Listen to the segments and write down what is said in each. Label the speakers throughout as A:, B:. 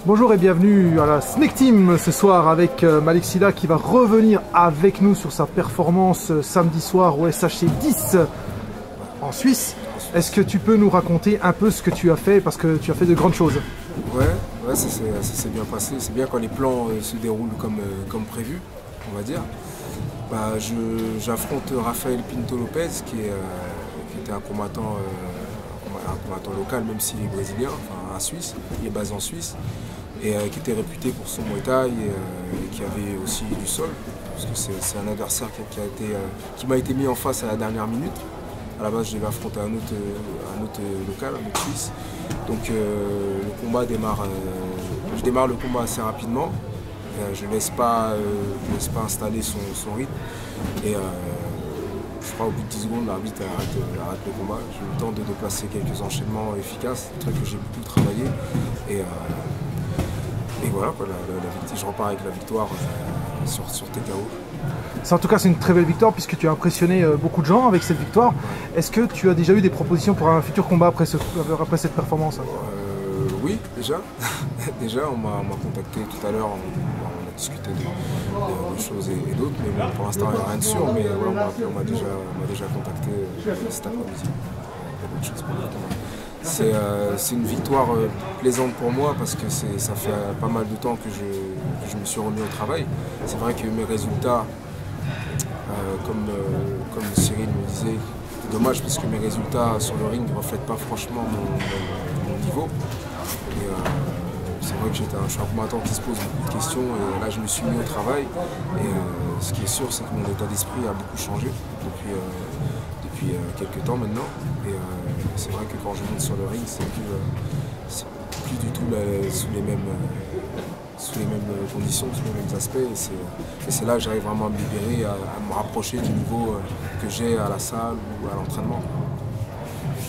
A: Bonjour et bienvenue à la Snake Team ce soir avec Malik Sylla qui va revenir avec nous sur sa performance samedi soir au SHC 10 en Suisse. Est-ce que tu peux nous raconter un peu ce que tu as fait, parce que tu as fait de grandes choses?
B: Ouais, ça s'est bien passé. C'est bien quand les plans se déroulent comme prévu, on va dire. J'affronte Rafael Pinto Lopez qui était un combattant local, même s'il est brésilien, enfin un Suisse, il est basé en Suisse, et qui était réputé pour son Muay Thai et qui avait aussi du sol, parce que c'est un adversaire qui m'a été mis en face à la dernière minute. À la base, je devais affronter un autre local, un autre Suisse. Donc le combat démarre, je démarre le combat assez rapidement. Je ne laisse pas installer son rythme. Et je crois au bout de 10 secondes, l'arbitre arrête le combat. J'ai eu le temps de déplacer quelques enchaînements efficaces, des trucs que j'ai beaucoup travaillé. Et voilà, quoi, je repars avec la victoire sur TKO.
A: En tout cas, c'est une très belle victoire puisque tu as impressionné beaucoup de gens avec cette victoire. Est-ce que tu as déjà eu des propositions pour un futur combat après cette performance?
B: Oui, déjà. Déjà, on m'a contacté tout à l'heure, on a discuté de choses et d'autres, mais bon, pour l'instant, il n'y a rien de sûr, mais voilà, on m'a déjà contacté cet après-midi. C'est une victoire plaisante pour moi parce que ça fait pas mal de temps que je me suis remis au travail. C'est vrai que mes résultats, comme Cyril me disait, c'est dommage parce que mes résultats sur le ring ne reflètent pas franchement mon niveau. C'est vrai que je suis un combattant qui se pose beaucoup de questions et là je me suis mis au travail. Et ce qui est sûr, c'est que mon état d'esprit a beaucoup changé depuis quelques temps maintenant. Et c'est vrai que quand je monte sur le ring, c'est plus du tout sous les mêmes conditions, sous les mêmes aspects. Et c'est là que j'arrive vraiment à me libérer, à me rapprocher du niveau que j'ai à la salle ou à l'entraînement.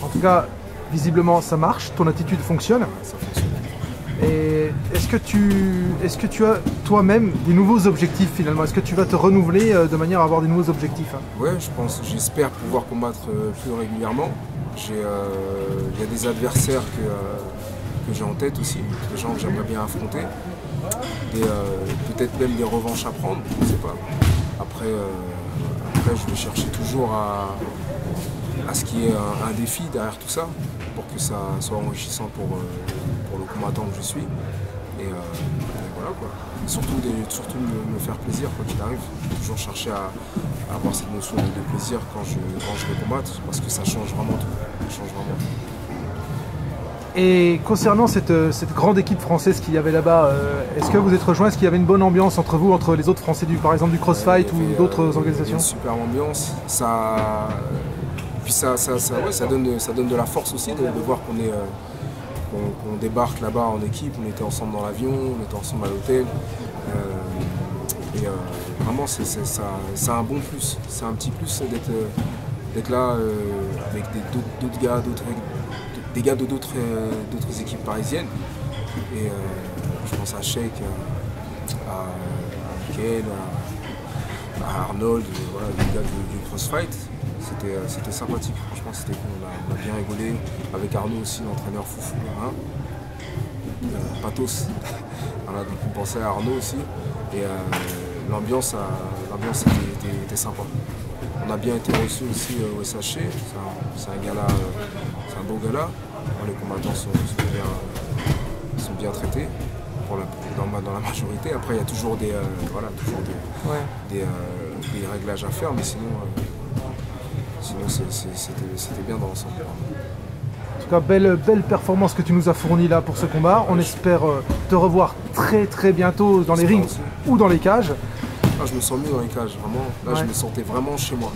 A: En tout cas, visiblement ça marche, ton attitude fonctionne.
B: Ouais, ça fonctionne.
A: Et est-ce que tu as toi-même des nouveaux objectifs finalement? Est-ce que tu vas te renouveler de manière à avoir des nouveaux objectifs?
B: Ouais, j'espère pouvoir combattre plus régulièrement. Il y a des adversaires que j'ai en tête aussi, des gens que j'aimerais bien affronter. Peut-être même des revanches à prendre, je ne sais pas. Après, je vais chercher toujours à ce qu'il y ait un défi derrière tout ça, pour que ça soit enrichissant pour le combattant que je suis. Et voilà quoi. Et surtout me faire plaisir quoi qu'il arrive. Toujours chercher à avoir cette notion de plaisir quand je vais combattre, parce que ça change vraiment tout. Ça change vraiment tout.
A: Et concernant cette grande équipe française qu'il y avait là-bas, est-ce que vous êtes rejoints? Est-ce qu'il y avait une bonne ambiance entre vous, entre les autres Français, par exemple du CrossFight ou d'autres organisations?
B: Une super ambiance. Puis ça donne de la force aussi de voir qu'on débarque là-bas en équipe. On était ensemble dans l'avion, on était ensemble à l'hôtel. Vraiment, c'est un bon plus. C'est un petit plus d'être là avec d'autres gars, des gars d'autres équipes parisiennes. Et je pense à Sheik, à Mickaël, à Arnold, voilà, les gars du CrossFight. C'était sympathique, franchement c'était cool, on a bien rigolé. Avec Arnaud aussi, l'entraîneur foufou, hein. Pathos. Voilà, donc on pensait à Arnaud aussi. Et l'ambiance était sympa. On a bien été reçus aussi au SHC, c'est un gala, c'est un beau gala. Les combattants sont bien traités dans la majorité. Après il y a toujours des réglages à faire, mais sinon c'était bien dans l'ensemble.
A: En tout cas, belle performance que tu nous as fournie là pour ce combat. On espère te revoir très bientôt dans les rings ou dans les cages.
B: Ah, je me sens mieux dans les cages, vraiment. Là, ouais. Je me sentais vraiment chez moi.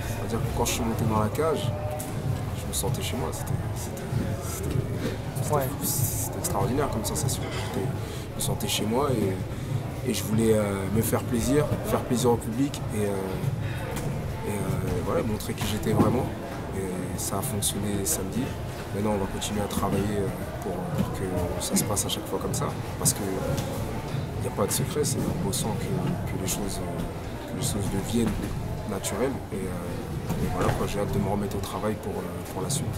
B: C'est-à-dire que quand je suis monté dans la cage, je me sentais chez moi. C'était extraordinaire comme sensation. Je me sentais chez moi et je voulais me faire plaisir au public et voilà, montrer qui j'étais vraiment. Et ça a fonctionné samedi. Maintenant, on va continuer à travailler pour que ça se passe à chaque fois comme ça. Parce qu'il n'y a pas de secret, c'est en bossant que les choses deviennent naturelles. Et voilà, j'ai hâte de me remettre au travail pour la suite.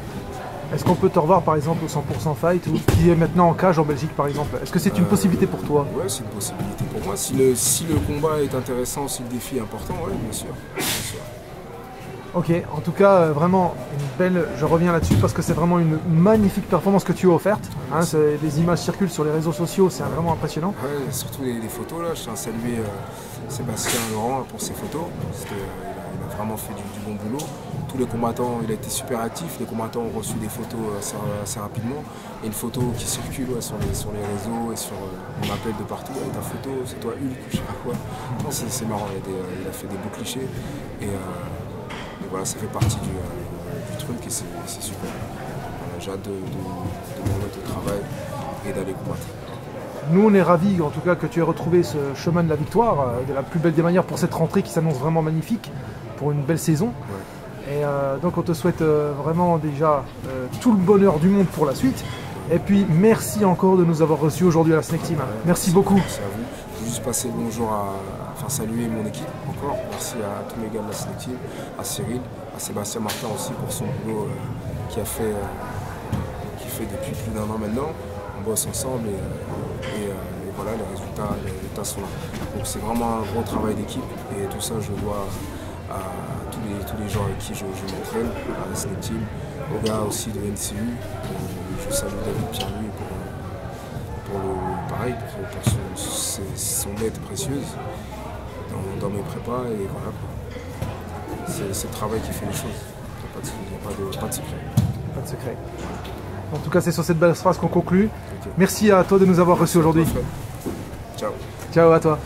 A: Est-ce qu'on peut te revoir par exemple au 100% Fight ou qui est maintenant en cage en Belgique par exemple? Est-ce que c'est une possibilité pour toi?
B: Ouais, c'est une possibilité pour moi. Si le combat est intéressant, si le défi est important, ouais, bien sûr. Bien sûr.
A: Ok, en tout cas, vraiment une belle. Je reviens là-dessus parce que c'est vraiment une magnifique performance que tu as offerte. Hein, les images circulent sur les réseaux sociaux, c'est vraiment impressionnant.
B: Ouais, surtout les photos là. Je tiens à saluer Sébastien Laurent pour ses photos. Il a vraiment fait du bon boulot. Tous les combattants, il a été super actif. Les combattants ont reçu des photos assez rapidement. Et une photo qui circule sur les réseaux et sur. On m'appelle de partout. Ta photo, c'est toi Hulk, je sais pas quoi. Non, c'est marrant. Il a fait des beaux clichés. Et voilà, ça fait partie du truc et c'est super. J'ai hâte de me remettre au travail et d'aller combattre.
A: Nous, on est ravis en tout cas que tu aies retrouvé ce chemin de la victoire de la plus belle des manières pour cette rentrée qui s'annonce vraiment magnifique pour une belle saison. Ouais. Et donc on te souhaite vraiment déjà tout le bonheur du monde pour la suite. Et puis merci encore de nous avoir reçus aujourd'hui à la Snake Team. Ouais, merci beaucoup.
B: Merci à vous. Je veux juste passer le bonjour saluer mon équipe encore. Merci à tous les gars de la Snake Team, à Cyril, à Sébastien Martin aussi pour son boulot qu'il fait depuis plus d'1 an maintenant. On bosse ensemble et voilà, les résultats sont là. Donc c'est vraiment un gros travail d'équipe et tout ça je dois à tous les gens avec qui je m'entraîne, à la Snake Team, aux gars aussi de NCU. Je salue David Pierre-Louis pour son aide précieuse dans mes prépas et voilà. C'est le travail qui fait les choses. Il n'y a pas de secret.
A: Pas de secret. En tout cas, c'est sur cette belle phrase qu'on conclut. Okay. Merci à toi de nous avoir reçus aujourd'hui.
B: Ciao.
A: Ciao à toi.